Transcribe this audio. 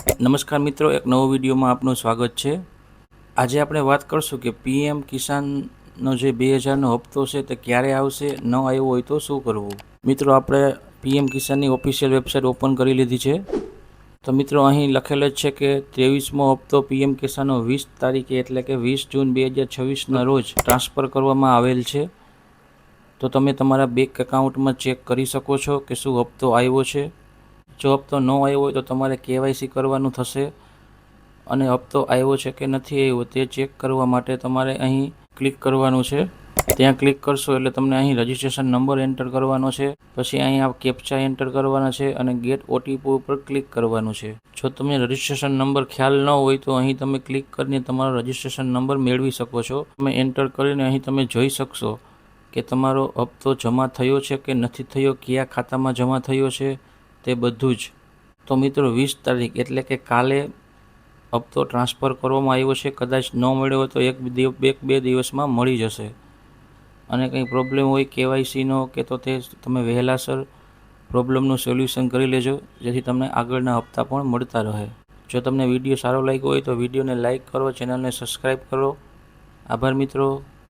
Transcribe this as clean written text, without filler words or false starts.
નમસ્કાર મિત્રો, એક નવો વિડીયોમાં આપનું સ્વાગત છે। આજે આપણે વાત કરશું કે પીએમ કિસાનનો જે 2000નો હપ્તો છે તે ક્યારે આવશે, ન આવ્યો હોય તો શું કરવું। મિત્રો, આપણે પીએમ કિસાનની ઓફિશિયલ વેબસાઇટ ઓપન કરી લીધી છે। તો મિત્રો, અહીં લખેલ જ છે કે 23મો હપ્તો પીએમ કિસાનનો 20 તારીખે એટલે કે 20 જૂન 2026ના રોજ ટ્રાન્સફર કરવામાં આવેલ છે। તો તમે તમારા બેંક એકાઉન્ટમાં ચેક કરી શકો છો કે શું હપ્તો આવ્યો છે। જો હપ્તો ન આવ્યો હોય તો તમારે કેવાયસી કરવાનું થશે અને હપ્તો આવ્યો છે કે નથી આવ્યો તે ચેક કરવા માટે તમારે અહીં ક્લિક કરવાનું છે। ત્યાં ક્લિક કરશો એટલે તમને અહીં રજિસ્ટ્રેશન નંબર એન્ટર કરવાનો છે, પછી અહીં આ કેપ્ચા એન્ટર કરવાના છે અને ગેટ ઓટીપી ઉપર ક્લિક કરવાનું છે। જો તમને રજિસ્ટ્રેશન નંબર ખ્યાલ ન હોય તો અહીં તમે ક્લિક કરીને તમારો રજિસ્ટ્રેશન નંબર મેળવી શકો છો। તમે એન્ટર કરીને અહીં તમે જોઈ શકશો કે તમારો હપ્તો જમા થયો છે કે નથી થયો, કયા ખાતામાં જમા થયો છે તે બધું જ। તો મિત્રો, 20 તારીખ એટલે કે કાલે હપ્તો ટ્રાન્સફર કરવામાં આવ્યો છે। કદાચ ન મળ્યો હોય તો એક બે દિવસમાં મળી જશે। અને કંઈ પ્રોબ્લેમ હોય કેવાયસીનો કે તો તે તમે વહેલાસર પ્રોબ્લેમનું સોલ્યુશન કરી લેજો, જેથી તમને આગળના હપ્તા પણ મળતા રહે। જો તમને વિડીયો સારો લાગ્યો હોય તો વિડીયોને લાઇક કરો, ચેનલને સબસ્ક્રાઈબ કરો। આભાર મિત્રો।